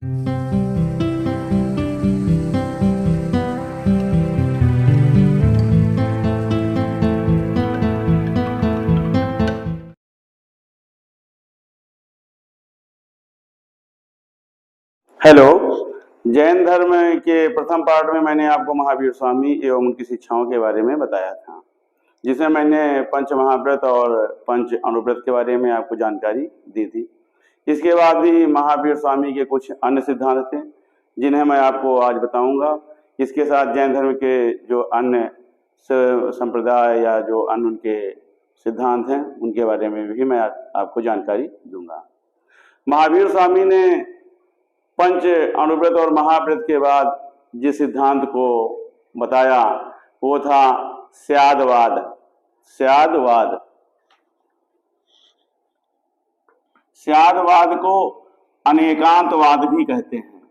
Hello. Jain धर्म के प्रथम पार्ट में मैंने आपको महावीर स्वामी एवं उनकी शिक्षाओं के बारे में बताया था, जिसमें मैंने पंच महाव्रत और पंच अनुव्रत के बारे में आपको जानकारी दी थी। इसके बाद भी महावीर स्वामी के कुछ अन्य सिद्धांत थे जिन्हें मैं आपको आज बताऊंगा। इसके साथ जैन धर्म के जो अन्य संप्रदाय या जो अन्य उनके सिद्धांत हैं उनके बारे में भी मैं आपको जानकारी दूंगा। महावीर स्वामी ने पंच अनुव्रत और महाव्रत के बाद जिस सिद्धांत को बताया वो था स्यादवाद। स्यादवाद स्यादवाद को अनेकांतवाद भी कहते हैं।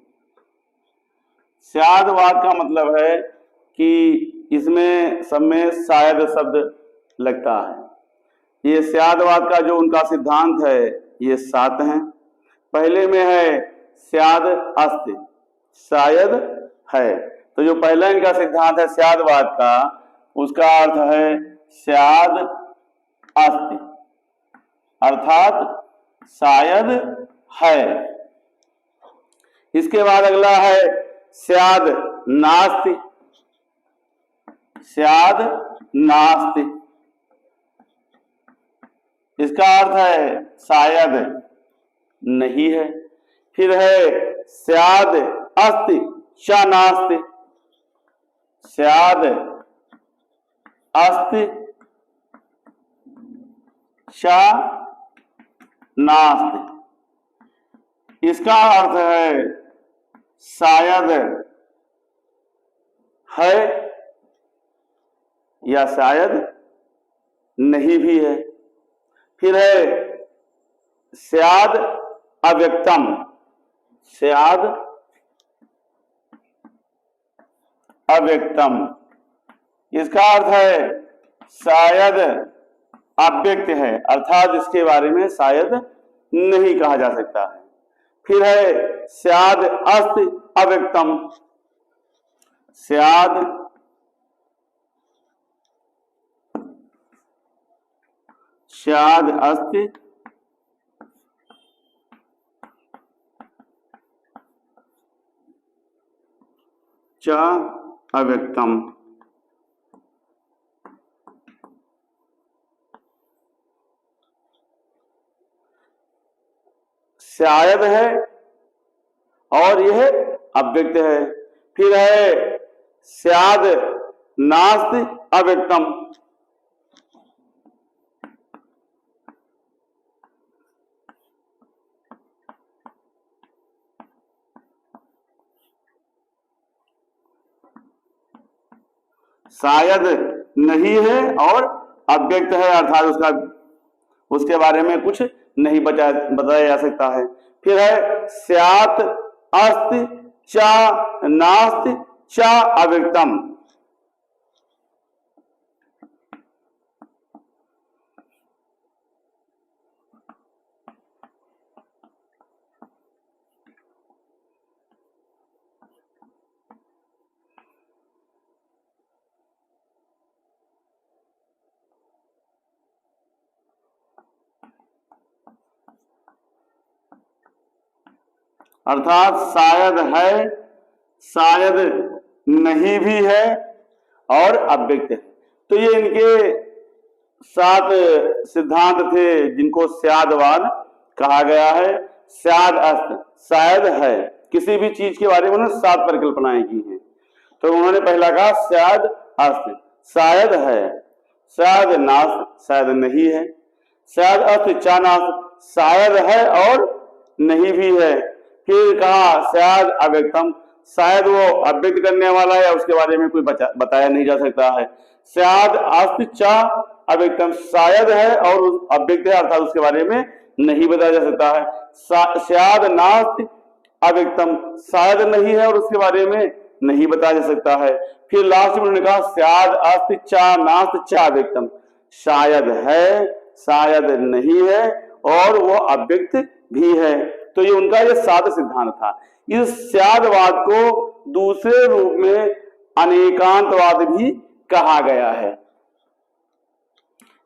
स्यादवाद का मतलब है कि इसमें सब में शायद शब्द लगता है। ये स्यादवाद का जो उनका सिद्धांत है ये 7 हैं। पहले में है स्याद अस्ति, शायद है। तो जो पहला इनका सिद्धांत है स्यादवाद का, उसका अर्थ है स्याद अस्ति, अर्थात शायद है। इसके बाद अगला है स्याद नास्ति। स्याद नास्ति, इसका अर्थ है शायद नहीं है। फिर है स्याद अस्ति च नास्ति। स्याद अस्ति च नास्ति, इसका अर्थ है शायद है या शायद नहीं भी है। फिर है स्याद अव्यक्तम। स्याद अव्यक्तम, इसका अर्थ है शायद अव्यक्त है, अर्थात इसके बारे में शायद नहीं कहा जा सकता है। फिर है स्याद अस्ति अव्यक्तम। स्याद स्याद अस्ति च अव्यक्तम। शायद है और यह अव्यक्त है। फिर है स्याद नास्ति अव्यक्तम। शायद नहीं है और अव्यक्त है, अर्थात उसके बारे में कुछ नहीं बताया जा सकता है। फिर है स्यात् अस्ति च नास्ति च अव्यक्तम। अर्थात शायद है, शायद नहीं भी है और अव्यक्त है। तो ये इनके 7 सिद्धांत थे जिनको स्यादवाद कहा गया है। स्याद अस्ति, शायद है, किसी भी चीज के बारे में उन्होंने 7 परिकल्पनाएं की हैं। तो उन्होंने पहला कहा स्याद अस्ति, शायद है। शायद नास्ति, शायद नहीं है। शायद अस्ति च नास्ति, शायद है और नहीं भी है। फिर कहा शायद अव्यक्तम, शायद वो अव्यक्त करने वाला है, उसके बारे में कोई बताया नहीं जा सकता है। शायद अस्ति च अव्यक्तम, शायद है और अव्यक्त है, अर्थात उसके बारे में नहीं बताया जा सकता है। शायद नास्ति अव्यक्तम, शायद नहीं है और उसके बारे में नहीं बताया जा सकता है। फिर लास्ट में उन्होंने कहा शायद अस्ति च नास्ति च अव्यक्तम, शायद है, शायद नहीं है और वो अव्यक्त भी है। तो ये उनका ये 7 सिद्धांत था। इस स्यादवाद को दूसरे रूप में अनेकांतवाद भी कहा गया है।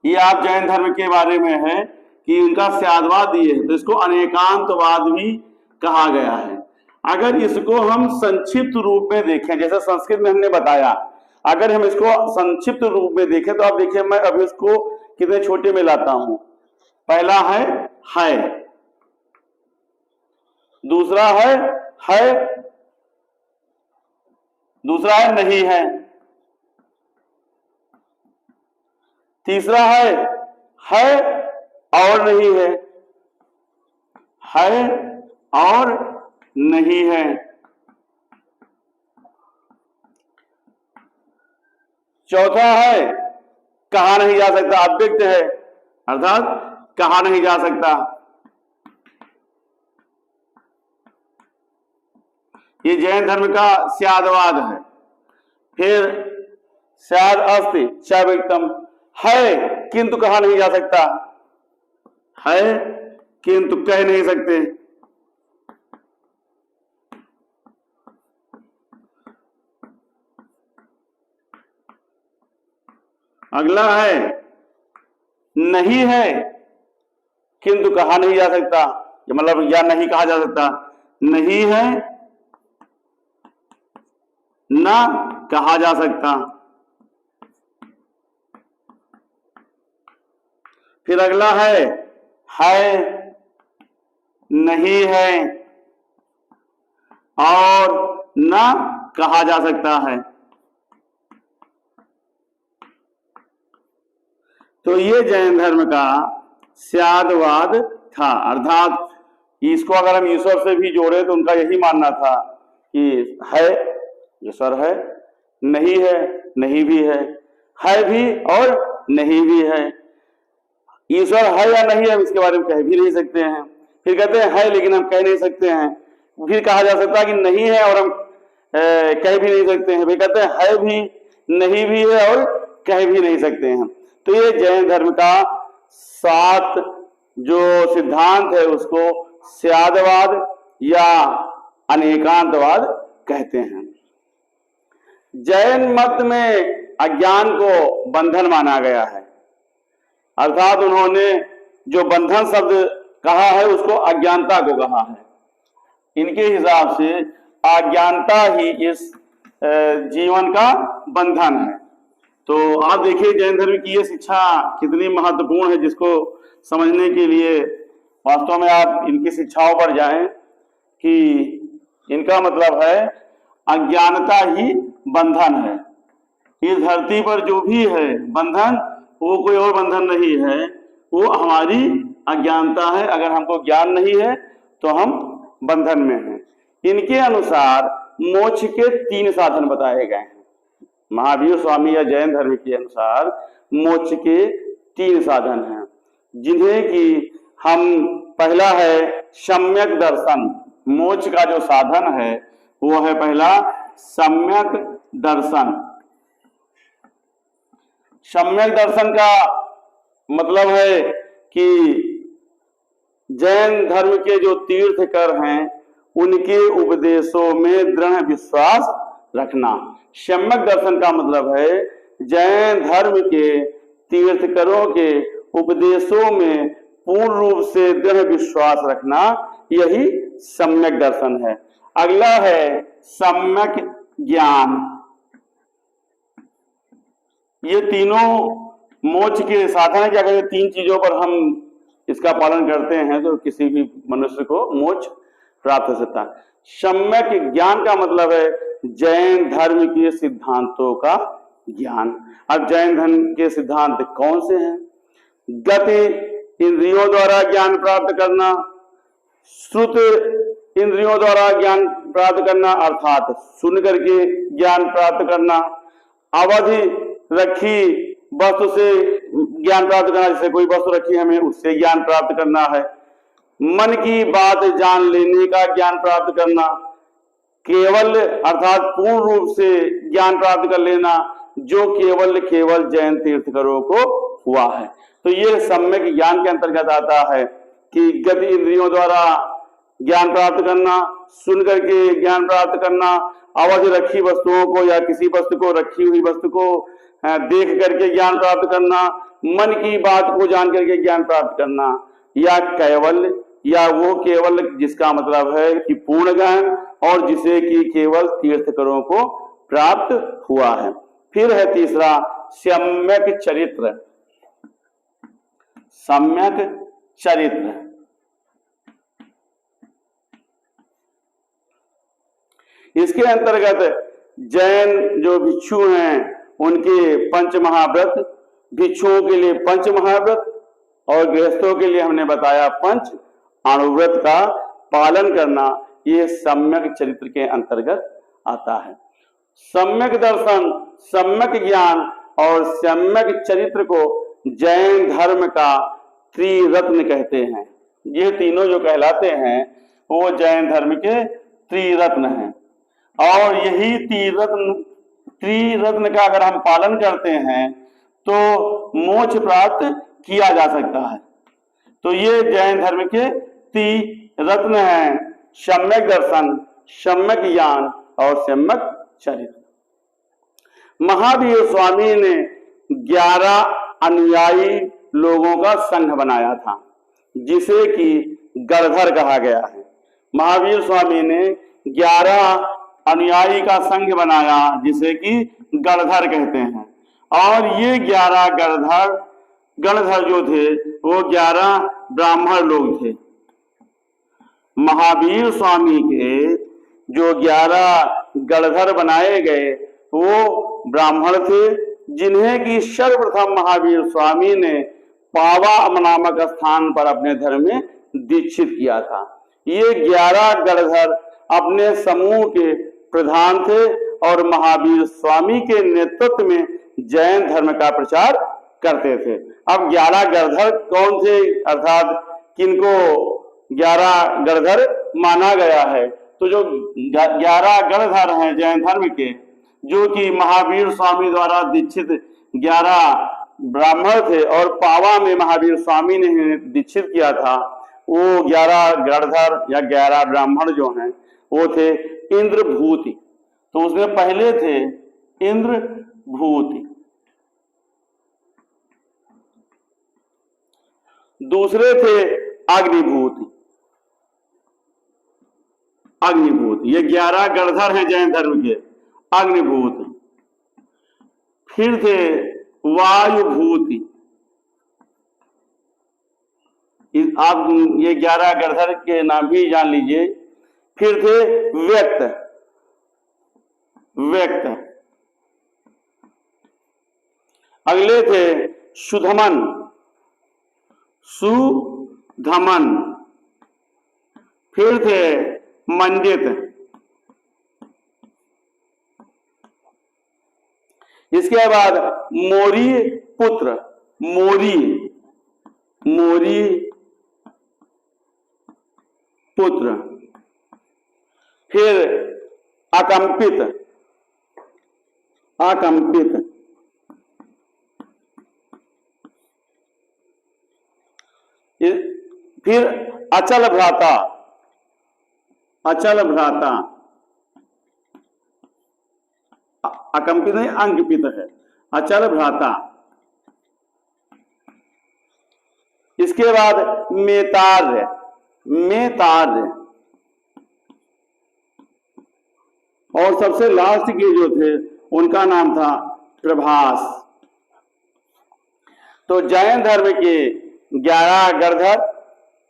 ये आप जैन धर्म के बारे में है कि इनका स्यादवाद ये है, तो इसको अनेकांतवाद भी कहा गया है। अगर इसको हम संक्षिप्त रूप में देखें, जैसे संस्कृत में हमने बताया, अगर हम इसको संक्षिप्त रूप में देखें तो आप देखिए, मैं अभी इसको कितने छोटे में लाता हूं। पहला है, दूसरा है, दूसरा है नहीं है, तीसरा है और नहीं है और नहीं है, चौथा है कहा नहीं जा सकता, अव्यक्त है, अर्थात कहा नहीं जा सकता। ये जैन धर्म का स्यादवाद है। फिर स्याद अस्ति च व्यक्तम, है किंतु कहा नहीं जा सकता, है किंतु कह नहीं सकते। अगला है नहीं है किंतु कहा नहीं जा सकता, मतलब या नहीं कहा जा सकता, नहीं है ना कहा जा सकता। फिर अगला है नहीं है और ना कहा जा सकता है। तो ये जैन धर्म का स्यादवाद था, अर्थात इसको अगर हम ईश्वर से भी जोड़े तो उनका यही मानना था कि है, ईश्वर है, नहीं भी है भी और नहीं भी है। ईश्वर है या नहीं है हम इसके बारे में कह भी नहीं सकते हैं। फिर कहते हैं है लेकिन हम कह नहीं सकते हैं। फिर कहा जा सकता है कि नहीं है और हम कह भी नहीं सकते हैं। फिर कहते हैं है भी, नहीं भी है और कह भी नहीं सकते हैं। तो ये जैन धर्म का 7 जो सिद्धांत है उसको स्यादवाद या अनेकांतवाद कहते हैं। जैन मत में अज्ञान को बंधन माना गया है, अर्थात उन्होंने जो बंधन शब्द कहा है उसको अज्ञानता को कहा है। इनके हिसाब से अज्ञानता ही इस जीवन का बंधन है। तो आप देखिए जैन धर्म की ये शिक्षा कितनी महत्वपूर्ण है, जिसको समझने के लिए वास्तव में आप इनकी शिक्षाओं पर जाएं कि इनका मतलब है अज्ञानता ही बंधन है। इस धरती पर जो भी है बंधन, वो कोई और बंधन नहीं है, वो हमारी अज्ञानता है। अगर हमको ज्ञान नहीं है तो हम बंधन में हैं। इनके अनुसार मोक्ष के 3 साधन बताए गए हैं। महावीर स्वामी या जैन धर्म के अनुसार मोक्ष के 3 साधन हैं, जिन्हें कि हम पहला है सम्यक दर्शन। मोक्ष का जो साधन है वो है पहला सम्यक दर्शन। सम्यक दर्शन का मतलब है कि जैन धर्म के जो तीर्थकर हैं उनके उपदेशों में दृढ़ विश्वास रखना। सम्यक दर्शन का मतलब है जैन धर्म के तीर्थकरों के उपदेशों में पूर्ण रूप से दृढ़ विश्वास रखना, यही सम्यक दर्शन है। अगला है सम्यक ज्ञान। ये तीनों मोक्ष के साधन है कि अगर ये 3 चीजों पर हम इसका पालन करते हैं तो किसी भी मनुष्य को मोक्ष प्राप्त हो सकता है। सम्यक ज्ञान का मतलब है जैन धर्म के सिद्धांतों का ज्ञान। अब जैन धर्म के सिद्धांत कौन से हैं? गति इंद्रियों द्वारा ज्ञान प्राप्त करना, श्रुत इंद्रियों द्वारा ज्ञान प्राप्त करना अर्थात सुन करके ज्ञान प्राप्त करना, अवधि रखी वस्तु से ज्ञान प्राप्त करना, जैसे कोई वस्तु रखी हमें उससे ज्ञान प्राप्त करना है, मन की बात जान लेने का ज्ञान प्राप्त करना, केवल अर्थात पूर्ण रूप से ज्ञान प्राप्त कर लेना जो केवल जैन तीर्थकरों को हुआ है। तो ये सम्यक ज्ञान के अंतर्गत आता है कि गति इंद्रियों द्वारा ज्ञान प्राप्त करना, सुन करके ज्ञान प्राप्त करना, अवध रखी वस्तुओं को या किसी वस्तु को, रखी हुई वस्तु को देख करके ज्ञान प्राप्त करना, मन की बात को जान करके ज्ञान प्राप्त करना, या कैवल्य, या वो केवल जिसका मतलब है कि पूर्ण ज्ञान और जिसे कि केवल तीर्थकरों को प्राप्त हुआ है। फिर है तीसरा सम्यक चरित्र। सम्यक चरित्र, इसके अंतर्गत जैन जो भिक्षु हैं उनके पंच महाव्रत, भिक्षुओं के लिए पंच महाव्रत और गृहस्थों के लिए हमने बताया पंच अणुव्रत का पालन करना, ये सम्यक चरित्र के अंतर्गत आता है। सम्यक दर्शन, सम्यक ज्ञान और सम्यक चरित्र को जैन धर्म का त्रिरत्न कहते हैं। ये तीनों जो कहलाते हैं वो जैन धर्म के त्रिरत्न हैं। और यही त्रिरत्न का अगर हम पालन करते हैं तो मोक्ष प्राप्त किया जा सकता है। तो ये जैन धर्म के त्रिरत्न हैं, सम्यक दर्शन, सम्यक ज्ञान और सम्यक चरित्र। महावीर स्वामी ने 11 अनुयायी लोगों का संघ बनाया था जिसे कि गणधर कहा गया है। महावीर स्वामी ने 11 अनुयायी का संघ बनाया जिसे कि गणधर कहते हैं। और ये 11 गणधर जो थे वो 11 ब्राह्मण लोग थे। महावीर स्वामी के जो 11 गणधर बनाए गए वो ब्राह्मण थे, जिन्हें कि सर्वप्रथम महावीर स्वामी ने पावा नामक स्थान पर अपने धर्म में दीक्षित किया था। ये 11 गणधर अपने समूह के प्रधान थे और महावीर स्वामी के नेतृत्व में जैन धर्म का प्रचार करते थे। अब 11 गणधर कौन थे, अर्थात किनको 11 गणधर माना गया है? तो जो 11 गणधर हैं जैन धर्म के, जो कि महावीर स्वामी द्वारा दीक्षित 11 ब्राह्मण थे और पावा में महावीर स्वामी ने दीक्षित किया था, वो 11 गणधर या 11 ब्राह्मण जो हैं वो थे इंद्रभूति। तो उसमें पहले थे इंद्रभूति, दूसरे थे अग्निभूति। अग्निभूति, ये 11 गणधर हैं जैन धर्म के, अग्निभूति। फिर थे वायुभूति। आप ये 11 गणधर के नाम भी जान लीजिए। फिर थे व्यक्त। अगले थे सुधमन। फिर थे मंडित। इसके बाद मोरी पुत्र। मोरी पुत्र। फिर अकंपित। फिर अचल भ्राता। अकंपित नहीं, अंकित है, अचल भ्राता। इसके बाद मेतार्य। और सबसे लास्ट के जो थे उनका नाम था प्रभास। तो जैन धर्म के 11 गणधर,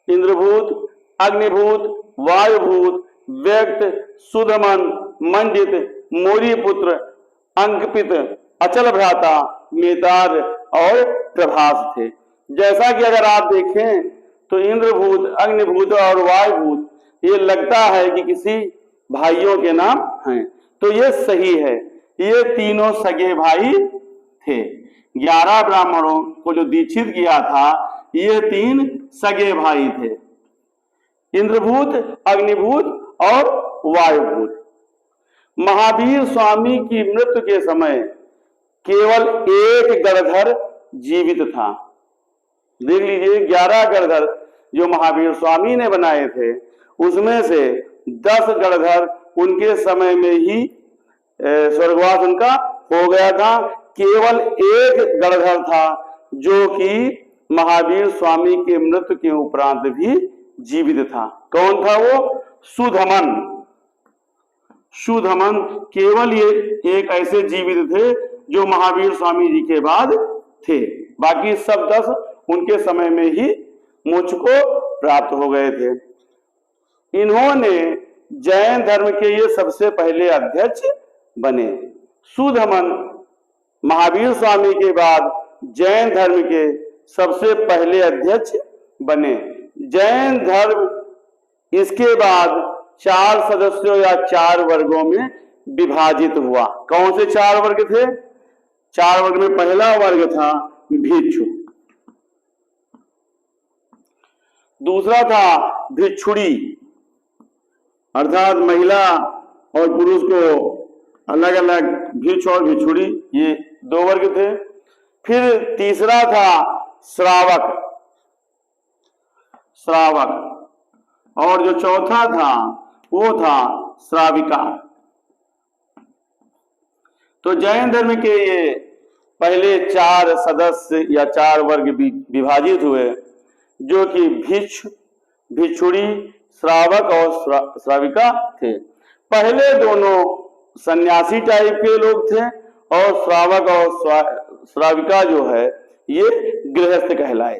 इंद्रभूत, अग्निभूत, वायुभूत, व्यक्त, सुधमन, मंडित, मोरीपुत्र, अंकपित, अचल भ्राता, मेतार और प्रभास थे। जैसा कि अगर आप देखें तो इंद्रभूत, अग्निभूत और वायुभूत ये लगता है कि किसी भाइयों के नाम हैं, तो ये सही है, ये तीनों सगे भाई थे। 11 ब्राह्मणों को जो दीक्षित किया था ये 3 सगे भाई थे, इंद्रभूत, अग्निभूत और वायुभूत। महावीर स्वामी की मृत्यु के समय केवल 1 गणधर जीवित था। देख लीजिए 11 गणधर जो महावीर स्वामी ने बनाए थे उसमें से 10 गणधर उनके समय में ही स्वर्गवास उनका हो गया था। केवल एक गणधर था जो कि महावीर स्वामी के मृत्यु के उपरांत भी जीवित था। कौन था वो? सुधमन। सुधमन केवल ये एक ऐसे जीवित थे जो महावीर स्वामी जी के बाद थे, बाकी सब 10 उनके समय में ही मोक्ष को प्राप्त हो गए थे। इन्होंने जैन धर्म के ये सबसे पहले अध्यक्ष बने। सुधमन महावीर स्वामी के बाद जैन धर्म के सबसे पहले अध्यक्ष बने। जैन धर्म इसके बाद 4 सदस्यों या 4 वर्गों में विभाजित हुआ। कौन से 4 वर्ग थे? 4 वर्ग में पहला वर्ग था भिक्षु, दूसरा था भिक्षुड़ी, अर्थात महिला और पुरुष को अलग अलग भिक्षु और भिक्षुड़ी, ये 2 वर्ग थे। फिर तीसरा था श्रावक, और जो चौथा था वो था श्राविका। तो जैन धर्म के ये पहले 4 सदस्य या 4 वर्ग विभाजित हुए, जो कि भिक्षु, भिक्षुड़ी, श्रावक और श्राविका थे। पहले दोनों सन्यासी टाइप के लोग थे और श्रावक और श्राविका जो है ये गृहस्थ कहलाए।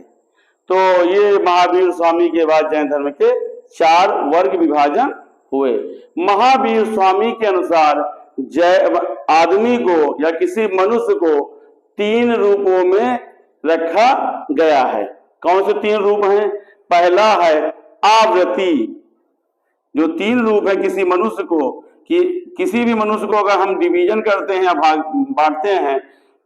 तो ये महावीर स्वामी के बाद जैन धर्म के 4 वर्ग विभाजन हुए। महावीर स्वामी के अनुसार आदमी को या किसी मनुष्य को 3 रूपों में रखा गया है। कौन से 3 रूप हैं? पहला है आवृत्ति, जो 3 रूप है किसी मनुष्य को, कि किसी भी मनुष्य को अगर हम डिवीजन करते हैं या बांटते हैं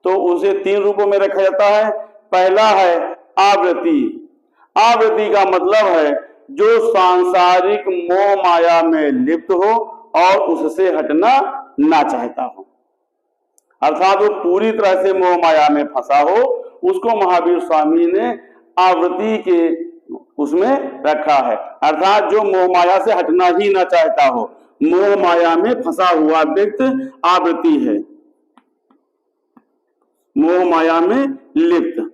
तो उसे 3 रूपों में रखा जाता है। पहला है आवृत्ति। आवृत्ति का मतलब है जो सांसारिक मोह माया में लिप्त हो और उससे हटना ना चाहता हो, अर्थात वो पूरी तरह से मोह माया में फंसा हो, उसको महावीर स्वामी ने आवृत्ति के उसमें रखा है। अर्थात जो मोह माया से हटना ही ना चाहता हो, मोह माया में फंसा हुआ व्यक्ति आवृत्ति है, मोह माया में लिप्त,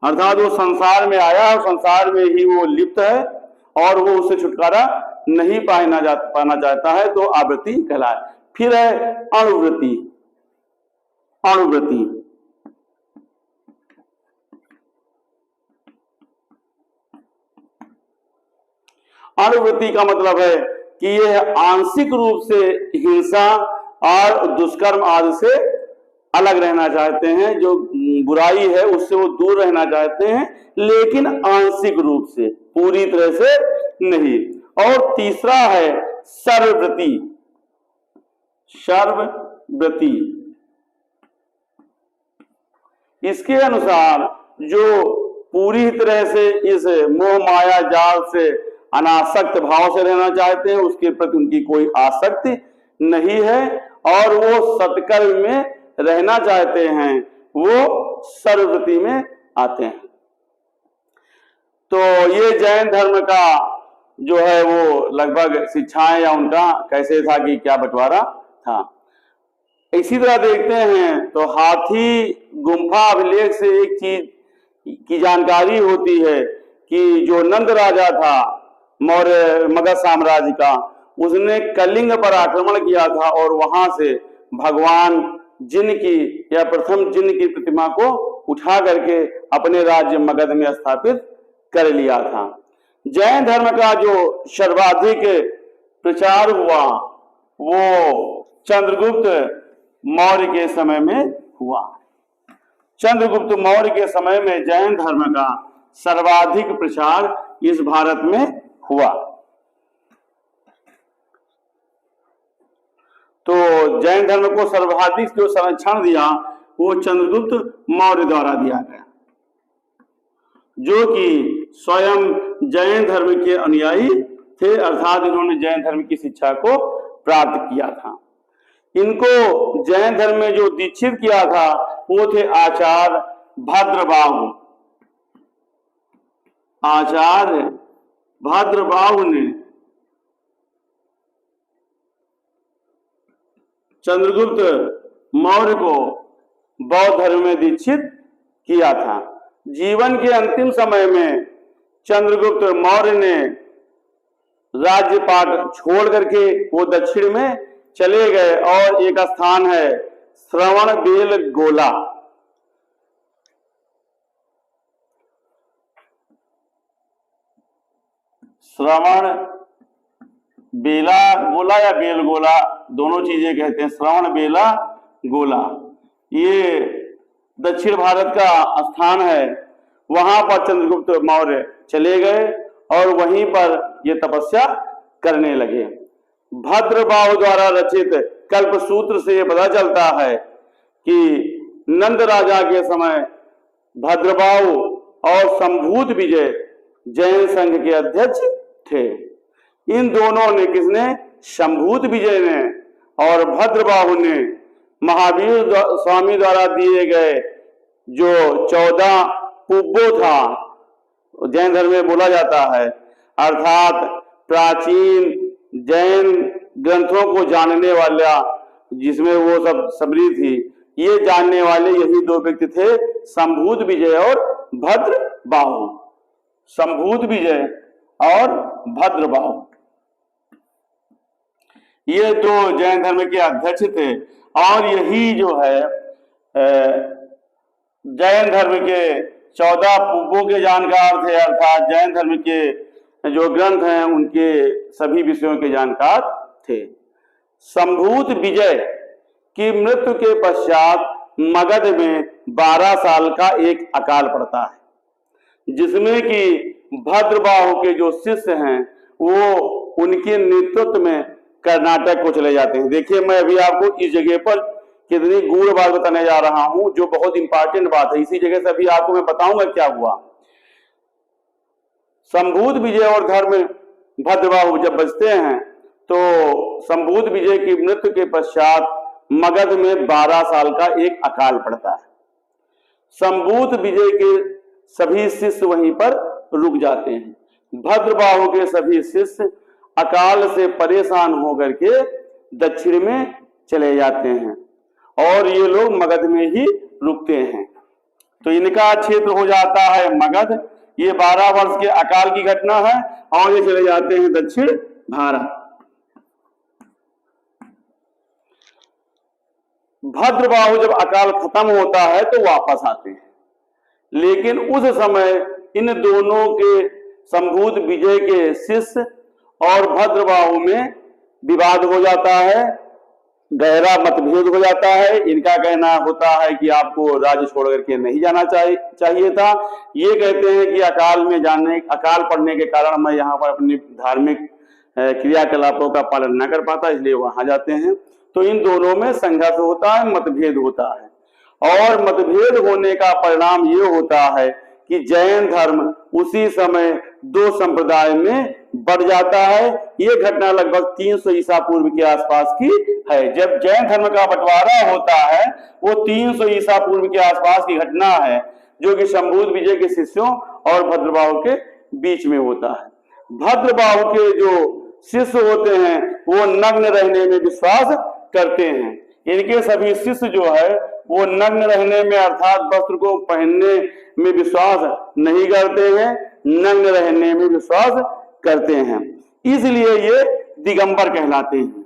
अर्थात वो संसार में आया और संसार में ही वो लिप्त है और वो उससे छुटकारा नहीं पाना चाहता है, तो आवृत्ति कहलाए। फिर है अणुवृत्ति। अणुवृत्ति अणुवृत्ति का मतलब है कि यह आंशिक रूप से हिंसा और दुष्कर्म आदि से अलग रहना चाहते हैं, जो बुराई है उससे वो दूर रहना चाहते हैं, लेकिन आंशिक रूप से, पूरी तरह से नहीं। और तीसरा है सर्वव्रति। सर्वव्रति इसके अनुसार जो पूरी तरह से इस मोह माया जाल से अनासक्त भाव से रहना चाहते हैं, उसके प्रति उनकी कोई आसक्ति नहीं है और वो सत्कर्म में रहना चाहते हैं, वो सर्वव्रति में आते हैं। तो ये जैन धर्म का जो है वो लगभग शिक्षाएं या उनका कैसे था कि क्या बंटवारा था। इसी तरह देखते हैं तो हाथी गुम्फा अभिलेख से एक चीज की जानकारी होती है कि जो नंद राजा था मौर्य मगध साम्राज्य का, उसने कलिंग पर आक्रमण किया था और वहां से भगवान जिन की या प्रथम जिन की प्रतिमा को उठा करके अपने राज्य मगध में स्थापित कर लिया था। जैन धर्म का जो सर्वाधिक प्रचार हुआ वो चंद्रगुप्त मौर्य के समय में हुआ। चंद्रगुप्त मौर्य के समय में जैन धर्म का सर्वाधिक प्रचार इस भारत में हुआ। तो जैन धर्म को सर्वाधिक जो संरक्षण दिया वो चंद्रगुप्त मौर्य द्वारा दिया गया, जो कि स्वयं जैन धर्म के अनुयायी थे, अर्थात इन्होंने जैन धर्म की शिक्षा को प्राप्त किया था। इनको जैन धर्म में जो दीक्षित किया था वो थे आचार्य भद्रबाहु। आचार्य भद्रबाहु ने चंद्रगुप्त मौर्य को बौद्ध धर्म में दीक्षित किया था। जीवन के अंतिम समय में चंद्रगुप्त मौर्य ने राज्यपाट छोड़ करके वो दक्षिण में चले गए और एक स्थान है श्रवणबेलगोला। श्रवण बेला गोला या बेलगोला दोनों चीजें कहते हैं। श्रवण बेला गोला ये दक्षिण भारत का स्थान है। वहां पर चंद्रगुप्त मौर्य चले गए और वहीं पर ये तपस्या करने लगे। भद्रबाहु द्वारा रचित कल्पसूत्र से ये पता चलता है कि नंद राजा के समय भद्रबाहु और संभूत विजय जैन संघ के अध्यक्ष थे। इन दोनों ने, किसने? संभूत विजय ने और भद्रबाहु ने महावीर स्वामी द्वारा दिए गए जो 14 पुब्बो था, जैन धर्म में बोला जाता है, अर्थात प्राचीन जैन ग्रंथों को जानने वाला, जिसमें वो सब सबरी थी, ये जानने वाले यही दो व्यक्ति थे, संभूत विजय और भद्रबाहु। संभूत विजय और भद्रबाहु ये दो जैन धर्म के अध्यक्ष थे। और यही जो है जैन धर्म के 14 पुब्बों के जानकार थे, अर्थात जैन धर्म के जो ग्रंथ हैं उनके सभी विषयों के जानकार थे। संभूत विजय की मृत्यु के पश्चात मगध में 12 साल का एक अकाल पड़ता है, जिसमें कि भद्रबाहु के जो शिष्य हैं वो उनके नेतृत्व में कर्नाटक को चले जाते हैं। देखिए, मैं अभी आपको इस जगह पर कितनी गूढ़ बात बताने जा रहा हूं, जो बहुत इंपॉर्टेंट बात है। इसी जगह से अभी आपको मैं बताऊंगा क्या हुआ। संभूत विजय और धर्म भद्रबाहु जब बचते हैं तो संभूत विजय की मृत्यु के पश्चात मगध में 12 साल का एक अकाल पड़ता है। संभूत विजय के सभी शिष्य वहीं पर रुक जाते हैं। भद्रबाहु के सभी शिष्य अकाल से परेशान होकर के दक्षिण में चले जाते हैं और ये लोग मगध में ही रुकते हैं। तो इनका क्षेत्र हो जाता है मगध। ये 12 वर्ष के अकाल की घटना है और ये चले जाते हैं दक्षिण भारत। भद्रबाहु जब अकाल खत्म होता है तो वापस आते हैं, लेकिन उस समय इन दोनों के संभूत विजय के शिष्य और भद्रबाहु में विवाद हो जाता है, गहरा मतभेद हो जाता है। इनका कहना होता है कि आपको राज्य छोड़ करके नहीं जाना चाहिए था। ये कहते हैं कि अकाल पड़ने के कारण मैं यहाँ पर अपनी धार्मिक क्रियाकलापों का पालन न कर पाता, इसलिए वहां जाते हैं। तो इन दोनों में संघर्ष होता है, मतभेद होता है और मतभेद होने का परिणाम ये होता है कि जैन धर्म उसी समय 2 संप्रदाय में बढ़ जाता है। ये घटना लगभग 300 ईसा पूर्व के आसपास की है। जब जैन धर्म का बंटवारा होता है वो 300 ईसा पूर्व के आसपास की घटना है, जो कि संभूत विजय के शिष्यों और भद्रबाहु के बीच में होता है। भद्रबाहु के जो शिष्य होते हैं वो नग्न रहने में विश्वास करते हैं। इनके सभी शिष्य जो है वो नग्न रहने में, अर्थात वस्त्र को पहनने में विश्वास नहीं करते हैं, नग्न रहने में विश्वास करते हैं। इसलिए ये दिगंबर कहलाते हैं।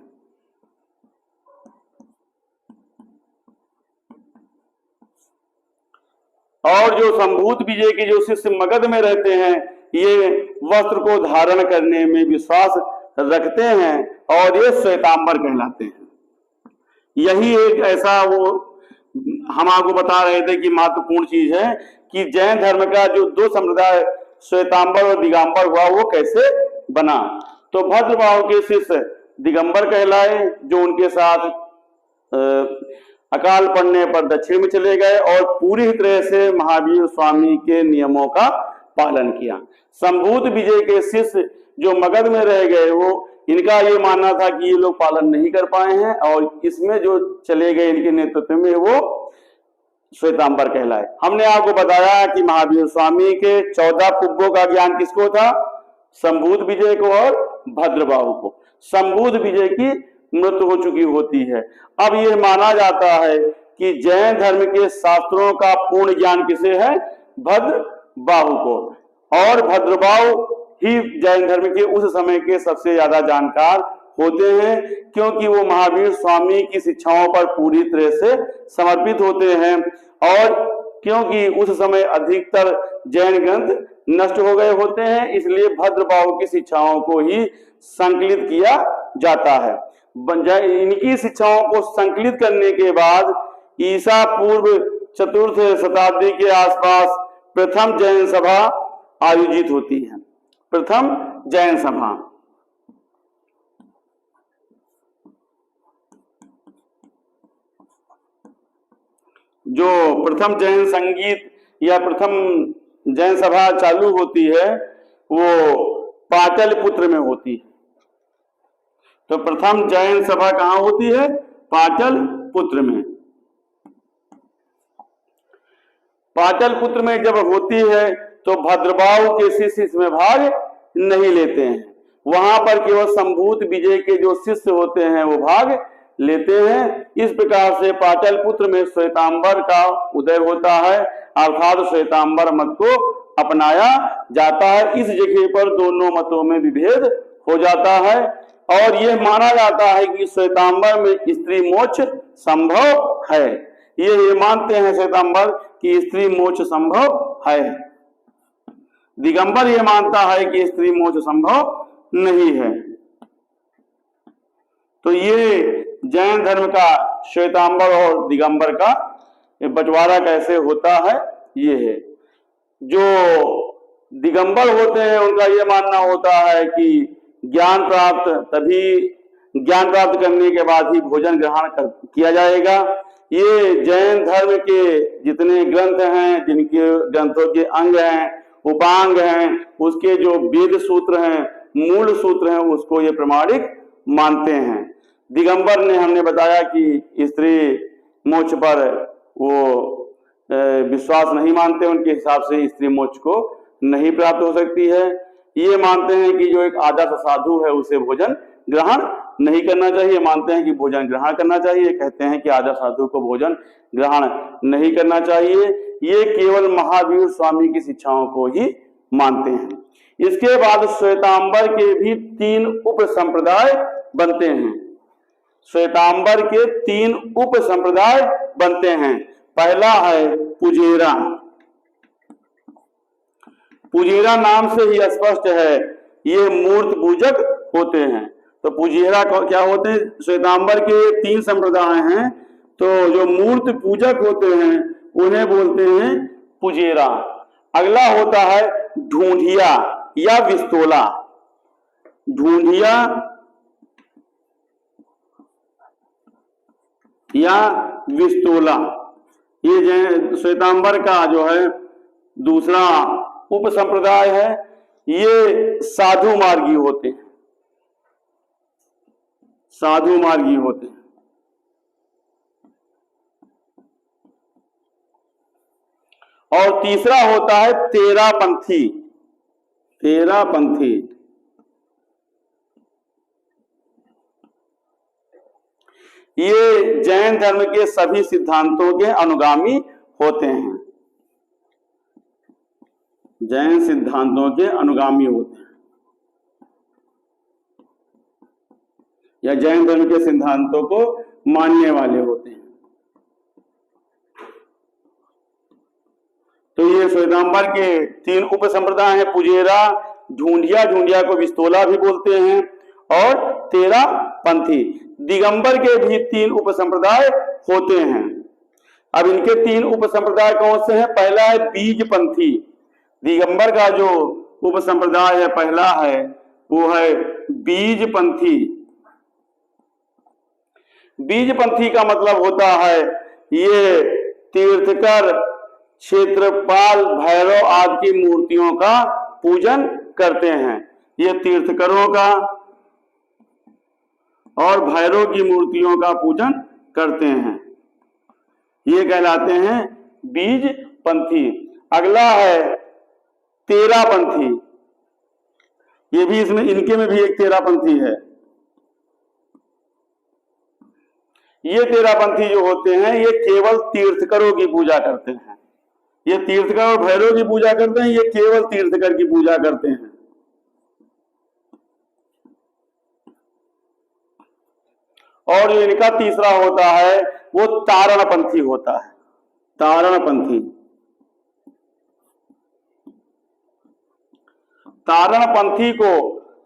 और जो संभूत विजय के जो शिष्य मगध में रहते हैं ये वस्त्र को धारण करने में विश्वास रखते हैं और ये श्वेतांबर कहलाते हैं। यही एक ऐसा वो हम आपको बता रहे थे कि महत्वपूर्ण चीज है कि जैन धर्म का जो 2 संप्रदाय श्वेतांबर और दिगंबर हुआ वो कैसे बना। तो भद्रबाहु के शिष्य दिगंबर कहलाए, जो उनके साथ अकाल पड़ने पर दक्षिण में चले गए और पूरी तरह से महावीर स्वामी के नियमों का पालन किया। संभूत विजय के शिष्य जो मगध में रह गए, वो इनका ये मानना था कि ये लोग पालन नहीं कर पाए हैं और इसमें जो चले गए इनके नेतृत्व में वो श्वेतांबर कहलाए। हमने आपको बताया कि महावीर स्वामी के 14 पुब्बों का ज्ञान किसको था? संबूध विजय को और भद्रबाहु को। संबूध विजय की मृत्यु हो चुकी होती है। अब यह माना जाता है कि जैन धर्म के शास्त्रों का पूर्ण ज्ञान किसे है? भद्रबाहु को। और भद्रबाहु ही जैन धर्म के उस समय के सबसे ज्यादा जानकार होते हैं, क्योंकि वो महावीर स्वामी की शिक्षाओं पर पूरी तरह से समर्पित होते हैं, और क्योंकि उस समय अधिकतर जैन ग्रंथ नष्ट हो गए होते हैं, इसलिए भद्रबाहु की शिक्षाओं को ही संकलित किया जाता है। इनकी शिक्षाओं को संकलित करने के बाद ईसा पूर्व 4th शताब्दी के आसपास प्रथम जैन सभा आयोजित होती है। प्रथम जैन सभा, जो प्रथम जैन संगीत या प्रथम जैन सभा चालू होती है वो पाटलिपुत्र में होती है। तो प्रथम जैन सभा कहां होती है? पाटलिपुत्र में। पाटलिपुत्र में जब होती है तो भद्रबाहु के शिष्य इसमें भाग नहीं लेते हैं। वहां पर केवल संबूध विजय के जो शिष्य होते हैं वो भाग लेते हैं। इस प्रकार से पाटलिपुत्र में श्वेतांबर का उदय होता है, अर्थात श्वेतांबर मत को अपनाया जाता है। इस जगह पर दोनों मतों में विभेद हो जाता है, और यह माना जाता है कि श्वेतांबर में स्त्री मोक्ष संभव है। ये मानते हैं श्वेतांबर कि स्त्री मोक्ष संभव है। दिगंबर ये मानता है कि स्त्री मोक्ष संभव नहीं है। तो ये जैन धर्म का श्वेतांबर और दिगंबर का बंटवारा कैसे होता है, ये है। जो दिगंबर होते हैं उनका ये मानना होता है कि ज्ञान प्राप्त करने के बाद ही भोजन ग्रहण किया जाएगा। ये जैन धर्म के जितने ग्रंथ हैं, जिनके ग्रंथों के अंग हैं, उपांग हैं, उसके जो वेद सूत्र हैं, मूल सूत्र हैं, उसको ये प्रमाणिक मानते हैं। दिगंबर ने हमने बताया कि स्त्री मोक्ष पर वो विश्वास नहीं मानते, उनके हिसाब से स्त्री मोक्ष को नहीं प्राप्त हो सकती है। ये मानते हैं कि जो एक आदर्श साधु है उसे भोजन ग्रहण नहीं करना चाहिए, मानते हैं कि भोजन ग्रहण करना चाहिए, कहते हैं कि आदर्श साधु को भोजन ग्रहण नहीं करना चाहिए। ये केवल महावीर स्वामी की शिक्षाओं को ही मानते हैं। इसके बाद श्वेतांबर के भी 3 उप संप्रदाय बनते हैं। श्वेतांबर के 3 उप संप्रदाय बनते हैं। पहला है पुजेरा। पुजेरा नाम से ही स्पष्ट है, ये मूर्त पूजक होते हैं। तो पुजेरा क्या होते हैं? श्वेतांबर के 3 संप्रदाय हैं, तो जो मूर्त पूजक होते हैं उन्हें बोलते हैं पुजेरा। अगला होता है ढूंढिया या विस्तोला। ढूंढिया या विस्तोला, ये श्वेतांबर का जो है दूसरा उप संप्रदाय है। ये साधु मार्गी होते हैं, साधु मार्गी होते हैं। और तीसरा होता है तेरापंथी। तेरापंथी ये जैन धर्म के सभी सिद्धांतों के अनुगामी होते हैं। जैन सिद्धांतों के अनुगामी होते हैं, या जैन धर्म के सिद्धांतों को मानने वाले होते हैं। तो ये श्वेतांबर के 3 उप संप्रदाय हैं, पुजेरा, ढूंढिया, ढूंढिया को विस्तोला भी बोलते हैं, और तेरापंथी। दिगंबर के भी 3 उप संप्रदाय होते हैं। अब इनके 3 उप संप्रदाय कौन से हैं? पहला है बीजपंथी। दिगंबर का जो उप संप्रदाय है पहला है वो है बीजपंथी। बीजपंथी का मतलब होता है ये तीर्थकर, क्षेत्रपाल, भैरव आदि की मूर्तियों का पूजन करते हैं। ये तीर्थकरों का और भैरव की मूर्तियों का पूजन करते हैं, ये कहलाते हैं बीजपंथी। अगला है तेरापंथी। ये भी इसमें, इनके में भी एक तेरापंथी है। ये तेरापंथी जो होते हैं ये केवल तीर्थकरों की पूजा करते हैं। ये तीर्थकर और भैरव की पूजा करते हैं, ये केवल तीर्थकर की पूजा करते हैं। और जो इनका तीसरा होता है वो तारणपंथी होता है। तारणपंथी, तारणपंथी को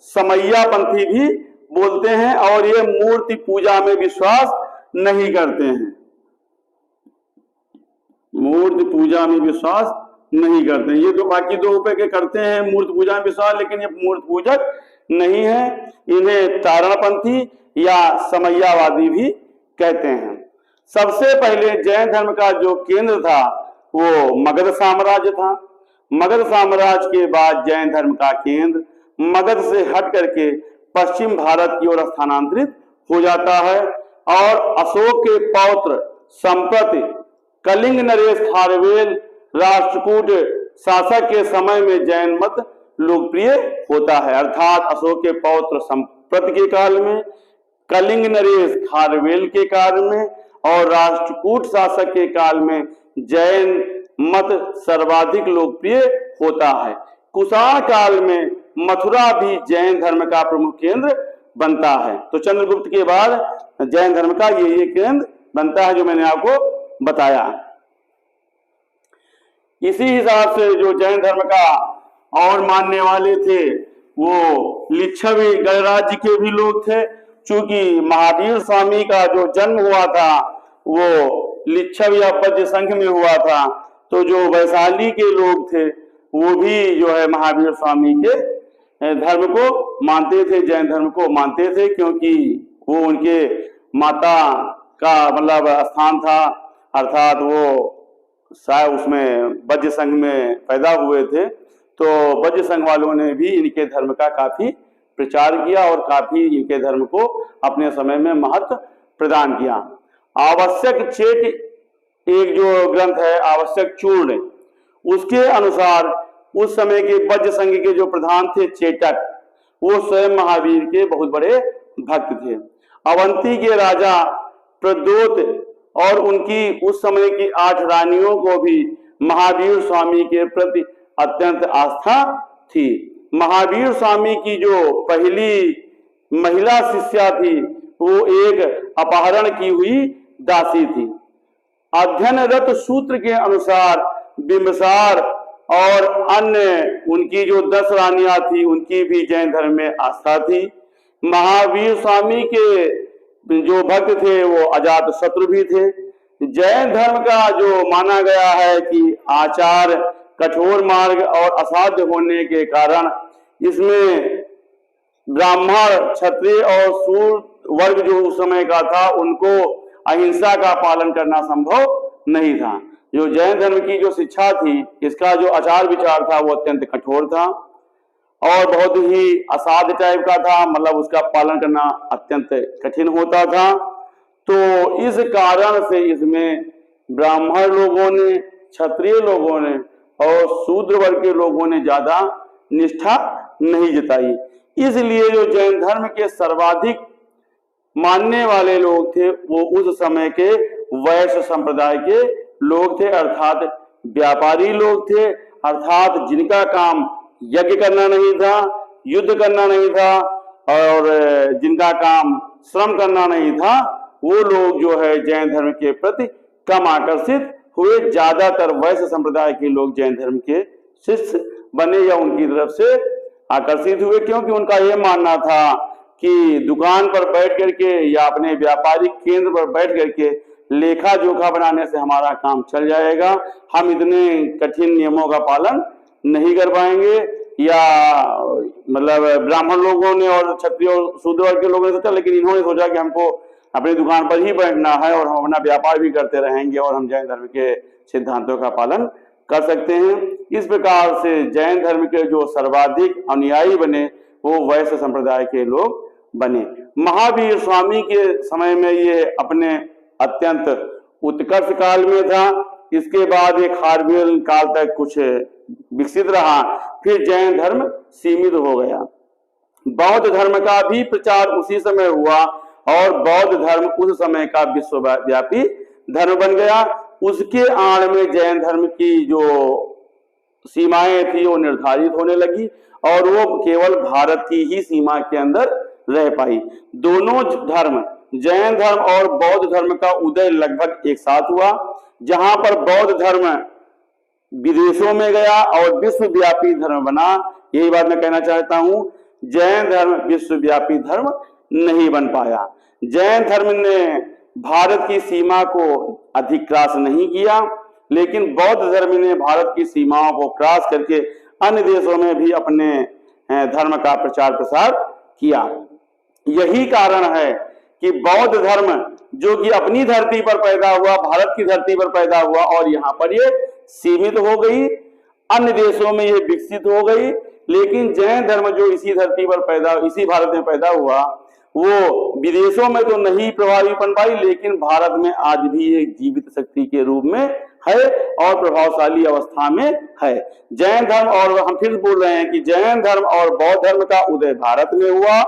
समैयापंथी भी बोलते हैं और ये मूर्ति पूजा में विश्वास नहीं करते हैं। मूर्ति पूजा में विश्वास नहीं करते हैं। ये तो बाकी दो उपाय के करते हैं मूर्ति पूजा में विश्वास, लेकिन ये मूर्ति पूजक नहीं है। इन्हें तारणपंथी या समैयावादी भी कहते हैं। सबसे पहले जैन धर्म का जो केंद्र था वो मगध साम्राज्य था। मगध साम्राज्य के बाद जैन धर्म का केंद्र मगध से हट करके पश्चिम भारत की ओर स्थानांतरित हो जाता है और अशोक के पौत्र संप्रति कलिंग नरेश खारवेल राष्ट्रकूट शासक के समय में जैन मत लोकप्रिय होता है। अर्थात अशोक के पौत्र संप्रति के काल में, कलिंग नरेश खारवेल के काल में और राष्ट्रकूट शासक के काल में जैन मत सर्वाधिक लोकप्रिय होता है। कुषाण काल में मथुरा भी जैन धर्म का प्रमुख केंद्र बनता है। तो चंद्रगुप्त के बाद जैन धर्म का ये केंद्र बनता है जो मैंने आपको बताया। इसी हिसाब से जो जैन धर्म का और मानने वाले थे वो लिच्छवी गणराज्य के भी लोग थे। चूंकि महावीर स्वामी का जो जन्म हुआ था वो लिच्छव या बज्र संघ में हुआ था, तो जो वैशाली के लोग थे वो भी जो है महावीर स्वामी के धर्म को मानते थे, जैन धर्म को मानते थे, क्योंकि वो उनके माता का मतलब स्थान था। अर्थात वो शायद उसमें वज्र संघ में पैदा हुए थे, तो वज्र संघ वालों ने भी इनके धर्म का काफी प्रचार किया और काफी इनके धर्म को अपने समय में महत्व प्रदान किया। आवश्यक चेट एक जो ग्रंथ है आवश्यक चूर्ण, उसके अनुसार उस समय के वज्र संघ के जो प्रधान थे चेटक, वो स्वयं महावीर के बहुत बड़े भक्त थे। अवंती के राजा प्रद्योत और उनकी उस समय की 8 रानियों को भी महावीर स्वामी के प्रति अत्यंत आस्था थी। महावीर स्वामी की जो पहली महिला शिष्या थी वो एक अपहरण की हुई दासी थी। अध्ययनरत सूत्र के अनुसार बिंबसार और अन्य उनकी जो 10 रानियां थी उनकी भी जैन धर्म में आस्था थी। महावीर स्वामी के जो भक्त थे वो अजात शत्रु भी थे। जैन धर्म का जो माना गया है कि आचार कठोर मार्ग और असाध्य होने के कारण इसमें ब्राह्मण क्षत्रिय और शूद्र वर्ग जो उस समय का था उनको अहिंसा का पालन करना संभव नहीं था। जो जैन धर्म की जो शिक्षा थी इसका जो आचार विचार था वो अत्यंत कठोर था और बहुत ही असाध्य टाइप का था, मतलब उसका पालन करना अत्यंत कठिन होता था। तो इस कारण से इसमें ब्राह्मण लोगों ने, क्षत्रिय लोगों ने और शूद्र वर्ग के लोगों ने ज्यादा निष्ठा नहीं जताई। इसलिए जो जैन धर्म के सर्वाधिक मानने वाले लोग थे वो उस समय के वैश्य संप्रदाय के लोग थे, अर्थात व्यापारी लोग थे, अर्थात जिनका काम यज्ञ करना नहीं था, युद्ध करना नहीं था और जिनका काम श्रम करना नहीं था, वो लोग जो है जैन धर्म के प्रति कम आकर्षित हुए। ज्यादातर वैश्य संप्रदाय के लोग जैन धर्म के शिष्य बने या उनकी तरफ से आकर्षित हुए, क्योंकि उनका यह मानना था कि दुकान पर बैठ करके या अपने व्यापारिक केंद्र पर बैठ करके लेखा जोखा बनाने से हमारा काम चल जाएगा, हम इतने कठिन नियमों का पालन नहीं कर पाएंगे। या मतलब ब्राह्मण लोगों ने और क्षत्रिय और शूद्र वर्ग के लोगों ने सोचा, लेकिन इन्होंने सोचा कि हमको अपनी दुकान पर ही बैठना है और हम अपना व्यापार भी करते रहेंगे और हम जैन धर्म के सिद्धांतों का पालन कर सकते हैं। इस प्रकार से जैन धर्म के जो सर्वाधिक अनुयायी बने वो वैश्य संप्रदाय के लोग बने। महावीर स्वामी के समय में ये अपने अत्यंत उत्कर्ष काल में था। इसके बाद एक खारवेल काल तक कुछ विकसित रहा, फिर जैन धर्म सीमित हो गया। बौद्ध धर्म का भी प्रचार उसी समय हुआ और बौद्ध धर्म उस समय का विश्वव्यापी धर्म बन गया। उसके आड़ में जैन धर्म की जो सीमाएं थी वो निर्धारित होने लगी और वो केवल भारत की ही सीमा के अंदर रह पाई। दोनों धर्म, जैन धर्म और बौद्ध धर्म का उदय लगभग एक साथ हुआ। जहां पर बौद्ध धर्म विदेशों में गया और विश्वव्यापी धर्म बना, यही बात मैं कहना चाहता हूं, जैन धर्म विश्वव्यापी धर्म नहीं बन पाया। जैन धर्म ने भारत की सीमा को अधिक क्रॉस नहीं किया, लेकिन बौद्ध धर्म ने भारत की सीमाओं को क्रॉस करके अन्य देशों में भी अपने धर्म का प्रचार प्रसार किया। यही कारण है कि बौद्ध धर्म जो कि अपनी धरती पर पैदा हुआ, भारत की धरती पर पैदा हुआ और यहाँ पर ये सीमित हो गई, अन्य देशों में ये विकसित हो गई, लेकिन जैन धर्म जो इसी धरती पर पैदा, इसी भारत में पैदा हुआ, वो विदेशों में तो नहीं प्रभावी बन पाई, लेकिन भारत में आज भी एक जीवित शक्ति के रूप में है और प्रभावशाली अवस्था में है। जैन धर्म, और हम फिर बोल रहे हैं कि जैन धर्म और बौद्ध धर्म का उदय भारत में हुआ।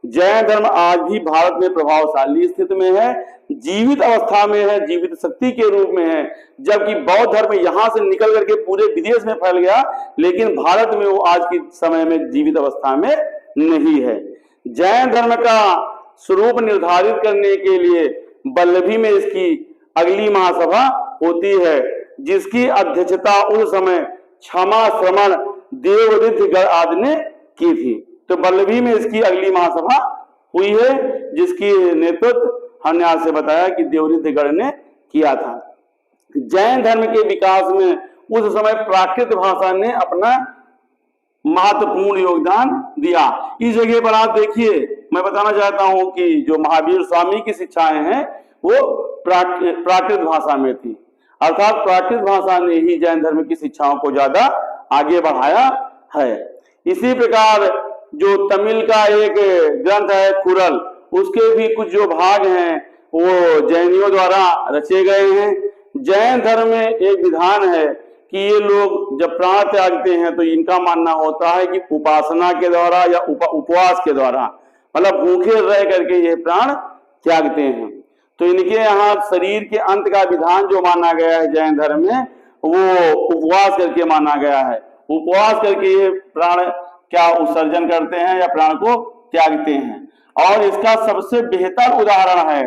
जैन धर्म आज भी भारत में प्रभावशाली स्थिति में है, जीवित अवस्था में है, जीवित शक्ति के रूप में है, जबकि बौद्ध धर्म यहां से निकल करके पूरे विदेश में फैल गया, लेकिन भारत में वो आज के समय में जीवित अवस्था में नहीं है। जैन धर्म का स्वरूप निर्धारित करने के लिए वल्लभी में इसकी अगली महासभा होती है, जिसकी अध्यक्षता उस समय क्षमा श्रमण देवऋद्धिगढ़ आदि ने की थी। तो वल्लभी में इसकी अगली महासभा हुई है, जिसकी नेतृत्व हमने आज से बताया कि देवऋद्धिगढ़ ने किया था। जैन धर्म के विकास में उस समय प्राकृत भाषा ने अपना महत्वपूर्ण योगदान दिया। इस जगह पर आप देखिए, मैं बताना चाहता हूं कि जो महावीर स्वामी की शिक्षाएं हैं वो प्राकृत भाषा में थी, अर्थात प्राकृत भाषा ने ही जैन धर्म की शिक्षाओं को ज्यादा आगे बढ़ाया है। इसी प्रकार जो तमिल का एक ग्रंथ है कुरल, उसके भी कुछ जो भाग हैं वो जैनियों द्वारा रचे गए हैं। जैन धर्म में एक विधान है कि ये लोग जब प्राण त्यागते हैं तो इनका मानना होता है कि उपासना के द्वारा या उपवास के द्वारा, मतलब भूखे रह करके ये प्राण त्यागते हैं। तो इनके यहाँ शरीर के अंत का विधान जो माना गया है जैन धर्म में, वो उपवास करके माना गया है। उपवास करके ये प्राण क्या उत्सर्जन करते हैं या प्राण को त्यागते हैं। और इसका सबसे बेहतर उदाहरण है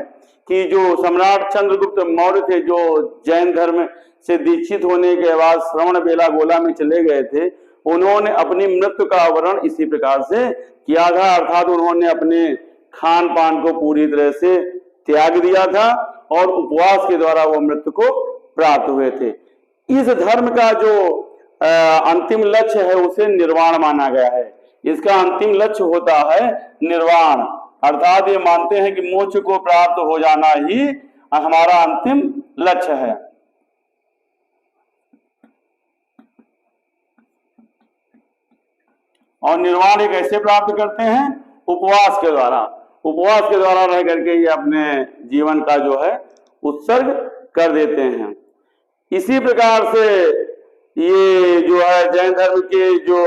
कि जो सम्राट चंद्रगुप्त मौर्य थे, जो जैन धर्म से दीक्षित होने के बाद श्रवण बेलागोला में चले गए थे, उन्होंने अपनी मृत्यु का वर्णन इसी प्रकार से किया था, अर्थात उन्होंने अपने खान पान को पूरी तरह से त्याग दिया था और उपवास के द्वारा वो मृत्यु को प्राप्त हुए थे। इस धर्म का जो अंतिम लक्ष्य है उसे निर्वाण माना गया है। इसका अंतिम लक्ष्य होता है निर्वाण, अर्थात ये मानते हैं कि मोक्ष को प्राप्त हो जाना ही हमारा अंतिम लक्ष्य है। और निर्वाण ये कैसे प्राप्त करते हैं? उपवास के द्वारा। उपवास के द्वारा रह करके ये अपने जीवन का जो है उत्सर्ग कर देते हैं। इसी प्रकार से ये जो है जैन धर्म के जो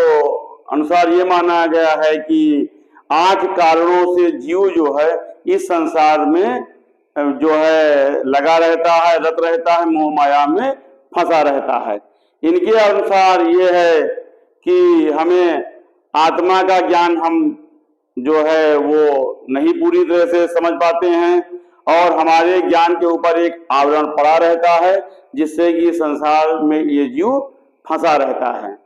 अनुसार ये माना गया है कि 8 कारणों से जीव जो है इस संसार में जो है लगा रहता है, रत रहता है, मोह माया में फंसा रहता है। इनके अनुसार ये है कि हमें आत्मा का ज्ञान हम जो है वो नहीं पूरी तरह से समझ पाते हैं और हमारे ज्ञान के ऊपर एक आवरण पड़ा रहता है, जिससे कि संसार में ये जीव फंसा रहता है।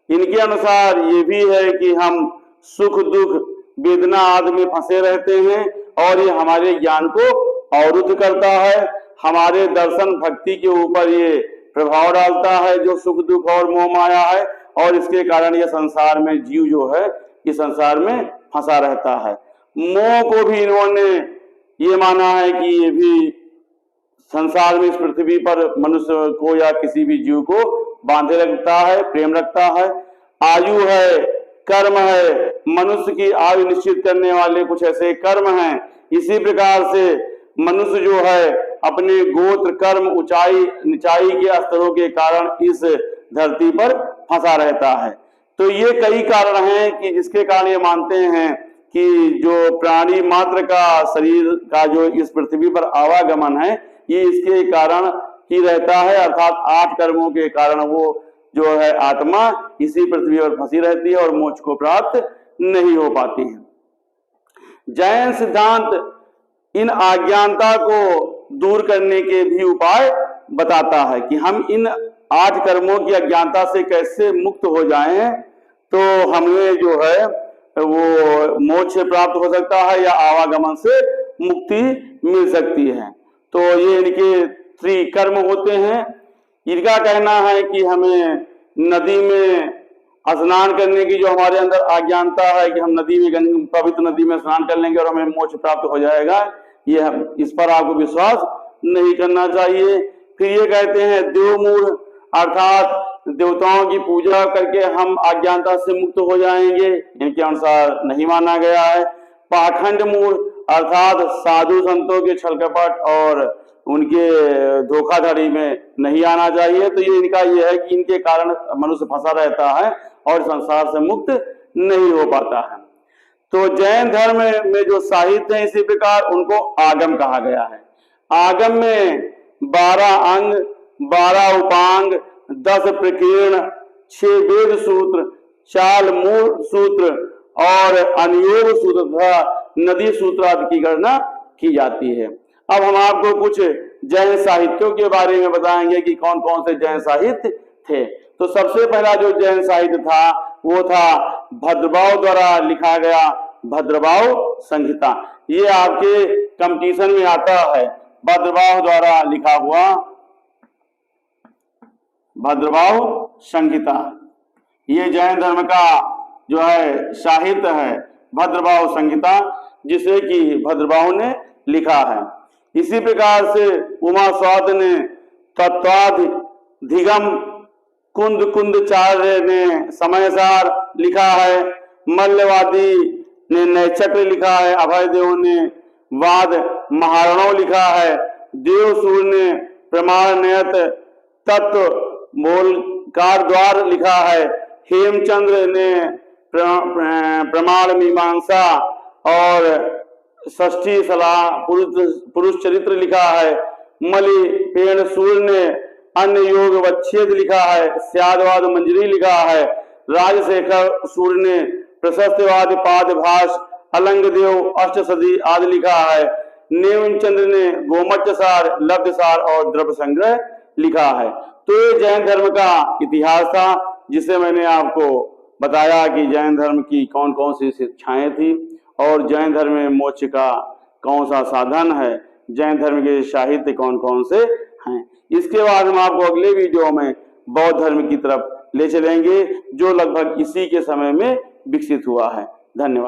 इनके अनुसार ये भी है कि हम सुख दुख वेदना आदि में फंसे रहते हैं और ये हमारे ज्ञान को अवरुद्ध करता है, हमारे दर्शन भक्ति के ऊपर ये प्रभाव डालता है जो सुख दुख और मोह माया है, और इसके कारण ये संसार में जीव जो है इस संसार में फंसा रहता है। मोह को भी इन्होंने ये माना है कि ये भी संसार में इस पृथ्वी पर मनुष्य को या किसी भी जीव को बांधे रखता है, प्रेम रखता है। आयु है, कर्म है, मनुष्य की आयु निश्चित करने वाले कुछ ऐसे कर्म हैं। इसी प्रकार से मनुष्य जो है अपने गोत्र कर्म ऊंचाई नीचाई के स्तरों के कारण इस धरती पर फंसा रहता है। तो ये कई कारण हैं कि जिसके कारण ये मानते हैं कि जो प्राणी मात्र का शरीर का जो इस पृथ्वी पर आवागमन है ये इसके कारण ही रहता है, अर्थात 8 कर्मों के कारण वो जो है आत्मा इसी पृथ्वी पर फंसी रहती है और मोक्ष को प्राप्त नहीं हो पाती है। जैन सिद्धांत इन अज्ञानता को दूर करने के भी उपाय बताता है कि हम इन 8 कर्मों की अज्ञानता से कैसे मुक्त हो जाएं, तो हमें जो है वो मोक्ष प्राप्त हो सकता है या आवागमन से मुक्ति मिल सकती है। तो ये इनके त्रिकर्म होते हैं। इनका कहना है कि हमें नदी में स्नान करने की जो हमारे अंदर अज्ञानता है कि हम नदी में पवित्र नदी में स्नान कर लेंगे और हमें मोक्ष प्राप्त हो जाएगा, ये इस पर आपको विश्वास नहीं करना चाहिए। फिर ये कहते हैं देवमूढ़, अर्थात देवताओं की पूजा करके हम अज्ञानता से मुक्त हो जाएंगे, इनके अनुसार नहीं माना गया है। पाखंड मूढ़, अर्थात साधु संतों के छल कपट और उनके धोखाधड़ी में नहीं आना चाहिए। तो ये इनका ये है कि इनके कारण मनुष्य फंसा रहता है और संसार से मुक्त नहीं हो पाता है। तो जैन धर्म में जो साहित्य है इसी प्रकार उनको आगम कहा गया है। आगम में 12 अंग, 12 उपांग, 10 प्रकीर्ण, 6 वेद सूत्र, 4 मूल सूत्र और अनुयोग सूत्र तथा नदी सूत्र आदि की गणना की जाती है। अब हम आपको कुछ जैन साहित्यों के बारे में बताएंगे कि कौन कौन से जैन साहित्य थे। तो सबसे पहला जो जैन साहित्य था वो था भद्रभाव द्वारा लिखा गया भद्रभाव संहिता। ये आपके कंपटीशन में आता है, भद्रभाव द्वारा लिखा हुआ भद्रभाव संहिता। ये जैन धर्म का जो है साहित्य है भद्रभाव संहिता, जिसे कि भद्रभाव ने लिखा है। इसी प्रकार से उमास्वाद ने तत्वाधिगम, कुंदचार्य ने समयसार लिखा है, मल्लवादी ने नैचक्र लिखा है, अभयदेव ने वाद महारणों लिखा है, देवसूर ने प्रमाण नयत तत्व मोलकार द्वार लिखा है, हेमचंद्र ने प्रमाण मीमांसा और षष्ठी सलाह पुरुष चरित्र लिखा है, मलि पेणसूर ने अन्य योग वच्छेद लिखा है, स्यादवाद मंजरी लिखा है, राजशेखर सूर ने प्रशस्तवाद पादभाष, अलंगदेव अष्टसदी आदि लिखा है, नेमचंद्र ने गोमत्यसार, लब्धसार और द्रव्य संग्रह लिखा है। तो ये जैन धर्म का इतिहास था, जिसे मैंने आपको बताया कि जैन धर्म की कौन कौन सी शिक्षाएं थी और जैन धर्म में मोक्ष का कौन सा साधन है, जैन धर्म के साहित्य कौन कौन से हैं। इसके बाद हम आपको अगले वीडियो में बौद्ध धर्म की तरफ ले चलेंगे, जो लगभग इसी के समय में विकसित हुआ है। धन्यवाद।